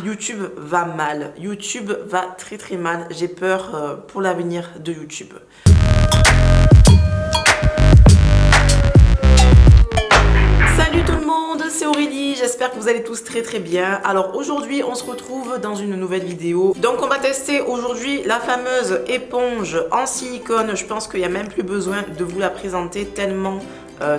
YouTube va mal. YouTube va très très mal. J'ai peur pour l'avenir de YouTube. Salut tout le monde, c'est Aurélie, j'espère que vous allez tous très très bien. Alors aujourd'hui on se retrouve dans une nouvelle vidéo. Donc on va tester aujourd'hui la fameuse éponge en silicone. Je pense qu'il n'y a même plus besoin de vous la présenter tellement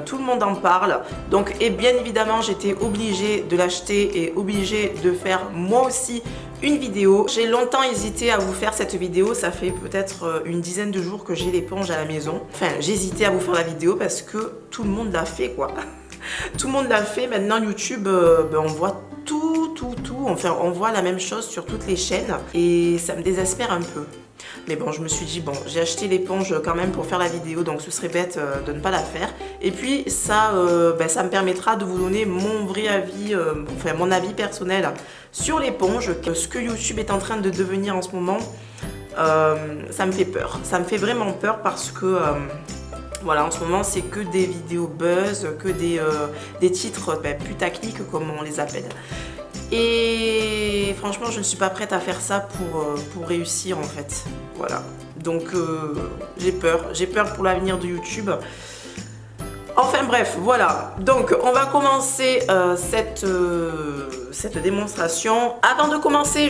tout le monde en parle. Donc et bien évidemment j'étais obligée de l'acheter et obligée de faire moi aussi une vidéo. J'ai longtemps hésité à vous faire cette vidéo, ça fait peut-être une dizaine de jours que j'ai l'éponge à la maison. Enfin j'hésitais à vous faire la vidéo parce que tout le monde l'a fait quoi. Tout le monde l'a fait. Maintenant YouTube, on voit tout. Enfin, on voit la même chose sur toutes les chaînes et ça me désespère un peu. Mais bon, je me suis dit, bon, j'ai acheté l'éponge quand même pour faire la vidéo, donc ce serait bête de ne pas la faire. Et puis ça, ça me permettra de vous donner mon vrai avis, enfin mon avis personnel sur l'éponge. Ce que YouTube est en train de devenir en ce moment, ça me fait peur. Ça me fait vraiment peur parce que... voilà, en ce moment, c'est que des vidéos buzz, que des titres putaclic, comme on les appelle. Et franchement, je ne suis pas prête à faire ça pour réussir, en fait. Voilà. Donc, j'ai peur pour l'avenir de YouTube. Enfin bref, voilà. Donc, on va commencer cette démonstration.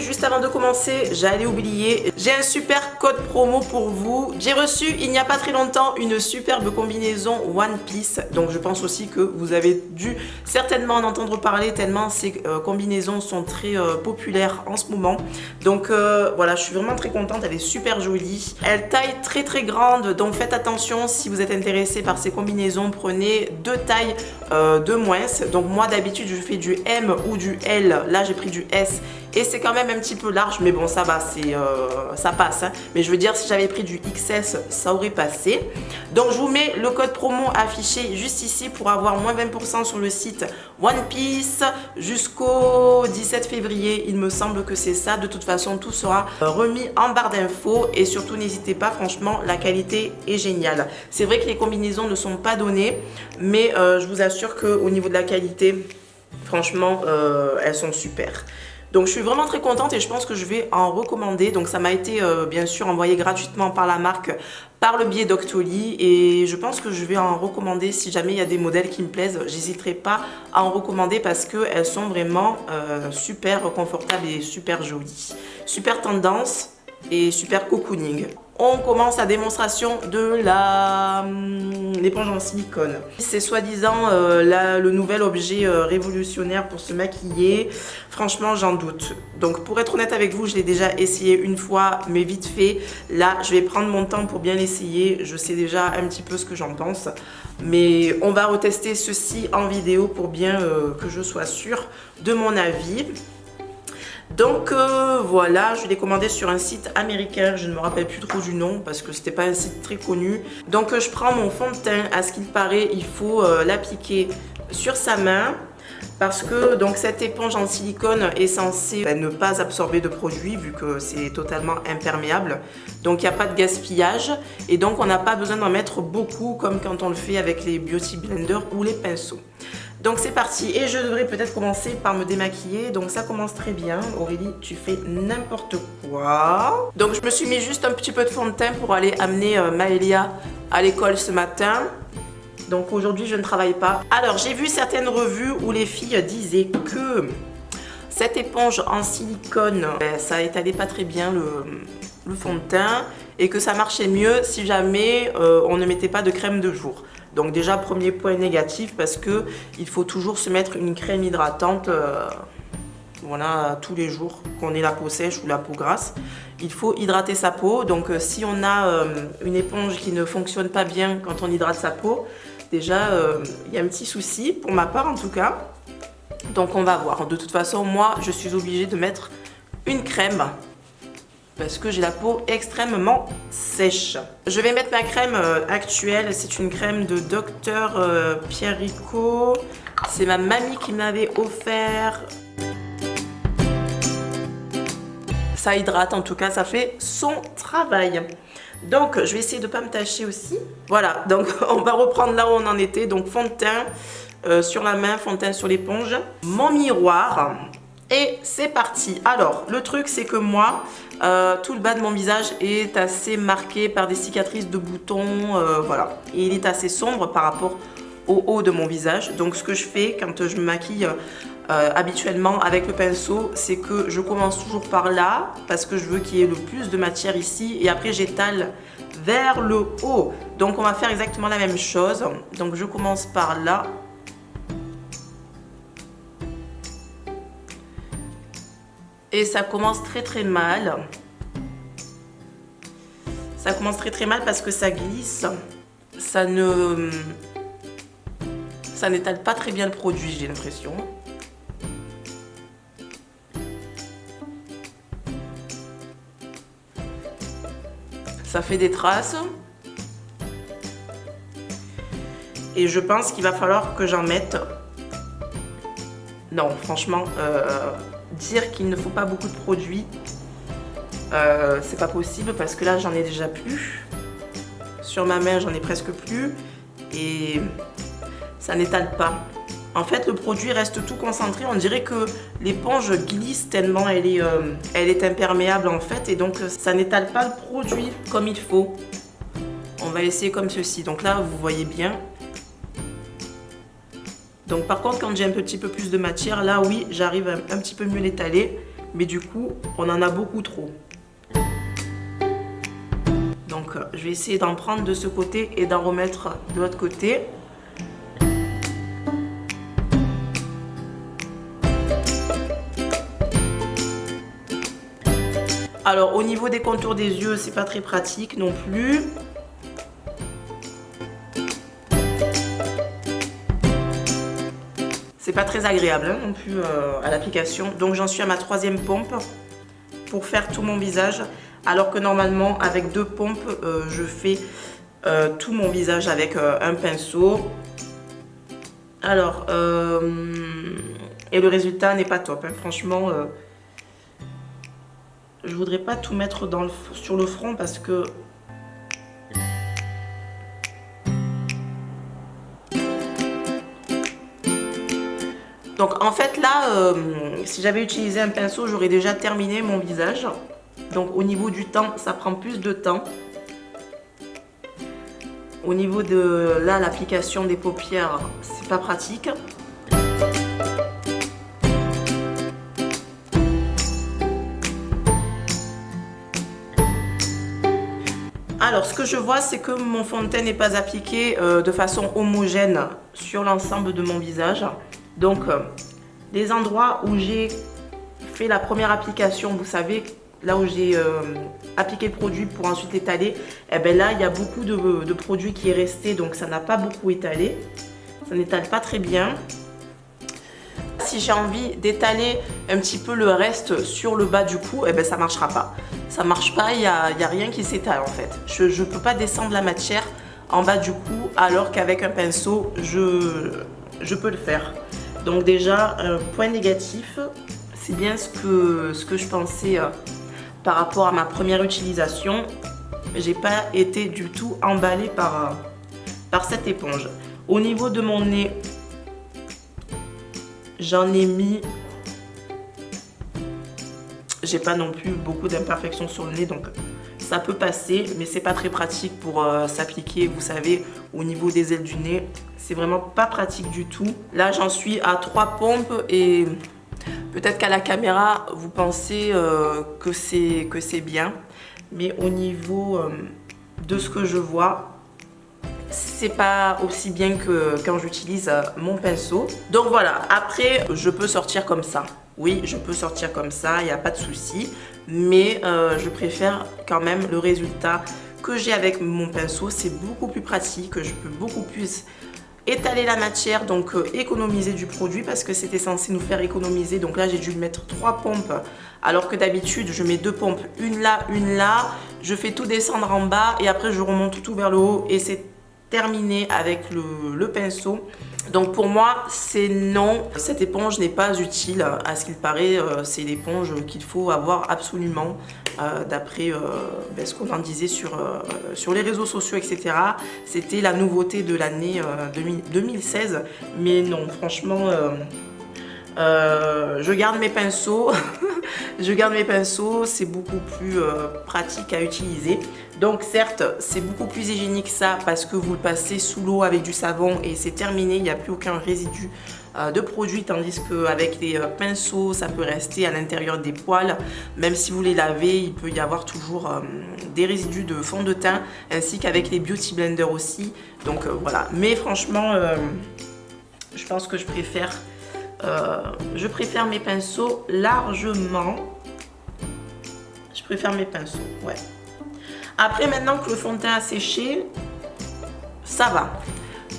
Juste avant de commencer, j'allais oublier, j'ai un super code promo pour vous. J'ai reçu il n'y a pas très longtemps une superbe combinaison One Piece. Donc je pense aussi que vous avez dû certainement en entendre parler tellement ces combinaisons sont très populaires en ce moment. Donc voilà, je suis vraiment très contente, elle est super jolie. Elle taille très très grande, donc faites attention si vous êtes intéressé par ces combinaisons, prenez deux tailles de moins. Donc moi d'habitude je fais du M ou du L. Là j'ai pris du S et c'est quand même un petit peu large, mais bon ça va, ça passe hein. Mais je veux dire, si j'avais pris du XS ça aurait passé. Donc je vous mets le code promo affiché juste ici pour avoir moins 20% sur le site One Piece jusqu'au 17 février, il me semble que c'est ça. De toute façon tout sera remis en barre d'infos et surtout n'hésitez pas, franchement la qualité est géniale. C'est vrai que les combinaisons ne sont pas données, mais je vous assure qu'au niveau de la qualité, franchement, elles sont super. Donc je suis vraiment très contente et je pense que je vais en recommander. Donc ça m'a été bien sûr envoyé gratuitement par la marque, par le biais d'Octoly. Et je pense que je vais en recommander si jamais il y a des modèles qui me plaisent. J'hésiterai pas à en recommander parce qu'elles sont vraiment super confortables et super jolies. Super tendance et super cocooning. On commence la démonstration de l'éponge en silicone. C'est soi-disant le nouvel objet révolutionnaire pour se maquiller. Franchement, j'en doute. Donc pour être honnête avec vous, je l'ai déjà essayé une fois, mais vite fait. Là, je vais prendre mon temps pour bien l'essayer. Je sais déjà un petit peu ce que j'en pense. Mais on va retester ceci en vidéo pour bien que je sois sûre de mon avis. Donc voilà, je l'ai commandé sur un site américain, je ne me rappelle plus trop du nom parce que c'était pas un site très connu. Donc je prends mon fond de teint, à ce qu'il paraît, il faut l'appliquer sur sa main parce que donc cette éponge en silicone est censée ne pas absorber de produit vu que c'est totalement imperméable. Donc il n'y a pas de gaspillage et donc on n'a pas besoin d'en mettre beaucoup comme quand on le fait avec les beauty blenders ou les pinceaux. Donc c'est parti et je devrais peut-être commencer par me démaquiller. Donc ça commence très bien. Aurélie, tu fais n'importe quoi. Donc je me suis mis juste un petit peu de fond de teint pour aller amener Maëlia à l'école ce matin. Donc aujourd'hui je ne travaille pas. Alors j'ai vu certaines revues où les filles disaient que cette éponge en silicone, ça étalait pas très bien le fond de teint et que ça marchait mieux si jamais on ne mettait pas de crème de jour. Donc déjà premier point négatif parce que il faut toujours se mettre une crème hydratante voilà, tous les jours, qu'on ait la peau sèche ou la peau grasse. Il faut hydrater sa peau. Donc si on a une éponge qui ne fonctionne pas bien quand on hydrate sa peau, déjà il y a un petit souci pour ma part en tout cas. Donc on va voir. De toute façon moi je suis obligée de mettre une crème parce que j'ai la peau extrêmement sèche. Je vais mettre ma crème actuelle, c'est une crème de Dr Pierrico. C'est ma mamie qui m'avait offert. Ça hydrate en tout cas, ça fait son travail. Donc je vais essayer de ne pas me tacher aussi. Voilà, donc on va reprendre là où on en était. Donc fond de teint sur la main, fond de teint sur l'éponge. Mon miroir. Et c'est parti. Alors, le truc, c'est que moi, tout le bas de mon visage est assez marqué par des cicatrices de boutons, voilà. Et il est assez sombre par rapport au haut de mon visage. Donc, ce que je fais quand je me maquille habituellement avec le pinceau, c'est que je commence toujours par là, parce que je veux qu'il y ait le plus de matière ici. Et après, j'étale vers le haut. Donc, on va faire exactement la même chose. Donc, je commence par là. Et ça commence très mal. Ça commence très mal parce que ça glisse. Ça n'étale pas très bien le produit, j'ai l'impression. Ça fait des traces. Et je pense qu'il va falloir que j'en mette. Non, franchement, dire qu'il ne faut pas beaucoup de produits, c'est pas possible parce que là, j'en ai déjà plus. Sur ma main, j'en ai presque plus. Et ça n'étale pas. En fait, le produit reste tout concentré. On dirait que l'éponge glisse tellement elle est imperméable en fait. Et donc, ça n'étale pas le produit comme il faut. On va essayer comme ceci. Donc là, vous voyez bien. Donc par contre, quand j'ai un petit peu plus de matière, là oui, j'arrive à un petit peu mieux l'étaler. Mais du coup, on en a beaucoup trop. Donc je vais essayer d'en prendre de ce côté et d'en remettre de l'autre côté. Alors au niveau des contours des yeux, c'est pas très pratique non plus. C'est pas très agréable hein, non plus à l'application. Donc j'en suis à ma 3e pompe pour faire tout mon visage. Alors que normalement avec 2 pompes, je fais tout mon visage avec un pinceau. Alors, et le résultat n'est pas top. Hein. Franchement, je voudrais pas tout mettre sur le front parce que... Donc en fait là, si j'avais utilisé un pinceau, j'aurais déjà terminé mon visage. Donc au niveau du temps, ça prend plus de temps. Au niveau de là, l'application des paupières, c'est pas pratique. Alors ce que je vois, c'est que mon fond de teint n'est pas appliqué de façon homogène sur l'ensemble de mon visage. Donc, les endroits où j'ai fait la première application, vous savez, là où j'ai appliqué le produit pour ensuite étaler, et bien là, il y a beaucoup de produit qui est resté, donc ça n'a pas beaucoup étalé. Ça n'étale pas très bien. Si j'ai envie d'étaler un petit peu le reste sur le bas du cou, et bien ça ne marchera pas. Ça ne marche pas, il n'y a rien qui s'étale en fait. Je ne peux pas descendre la matière en bas du cou, alors qu'avec un pinceau, je peux le faire. Donc déjà, point négatif, c'est bien ce que je pensais par rapport à ma première utilisation. J'ai pas été du tout emballée par cette éponge. Au niveau de mon nez, j'en ai mis... J'ai pas non plus beaucoup d'imperfections sur le nez, donc ça peut passer, mais c'est pas très pratique pour s'appliquer, vous savez, au niveau des ailes du nez. C'est vraiment pas pratique du tout. Là, j'en suis à 3 pompes et peut-être qu'à la caméra, vous pensez que c'est bien. Mais au niveau de ce que je vois, c'est pas aussi bien que quand j'utilise mon pinceau. Donc voilà, après, je peux sortir comme ça. Oui, je peux sortir comme ça, il n'y a pas de souci. Mais je préfère quand même le résultat que j'ai avec mon pinceau. C'est beaucoup plus pratique, je peux beaucoup plus étaler la matière, donc économiser du produit parce que c'était censé nous faire économiser. Donc là, j'ai dû mettre 3 pompes alors que d'habitude, je mets 2 pompes, une là, une là. Je fais tout descendre en bas et après, je remonte tout vers le haut et c'est terminé avec le pinceau. Donc pour moi, c'est non. Cette éponge n'est pas utile. À ce qu'il paraît, c'est l'éponge qu'il faut avoir absolument. D'après ce qu'on en disait sur les réseaux sociaux, etc. C'était la nouveauté de l'année 2016. Mais non, franchement, Je garde mes pinceaux. Je garde mes pinceaux, c'est beaucoup plus pratique à utiliser. Donc certes, c'est beaucoup plus hygiénique ça parce que vous le passez sous l'eau avec du savon et c'est terminé, il n'y a plus aucun résidu de produit, tandis qu'avec les pinceaux, ça peut rester à l'intérieur des poils. Même si vous les lavez, il peut y avoir toujours des résidus de fond de teint, ainsi qu'avec les Beauty Blender aussi. Donc voilà, mais franchement, je pense que je préfère mes pinceaux largement. Je préfère mes pinceaux, ouais. Après, maintenant que le fond de teint a séché, ça va.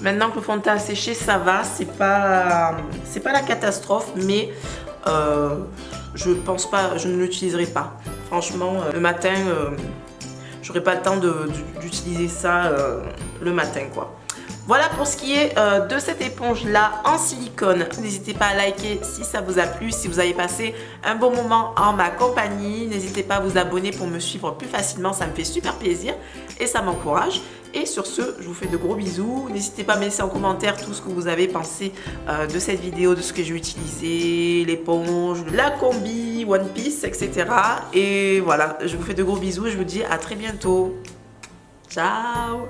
Maintenant que le fond de teint a séché, ça va. C'est pas la catastrophe, mais je pense pas, je ne l'utiliserai pas. Franchement, le matin, j'aurai pas le temps d'utiliser ça le matin, quoi. Voilà pour ce qui est de cette éponge là en silicone. N'hésitez pas à liker si ça vous a plu, si vous avez passé un bon moment en ma compagnie. N'hésitez pas à vous abonner pour me suivre plus facilement, ça me fait super plaisir et ça m'encourage. Et sur ce, je vous fais de gros bisous. N'hésitez pas à me laisser en commentaire tout ce que vous avez pensé de cette vidéo, de ce que j'ai utilisé, l'éponge, la combi, One Piece, etc. Et voilà, je vous fais de gros bisous et je vous dis à très bientôt. Ciao!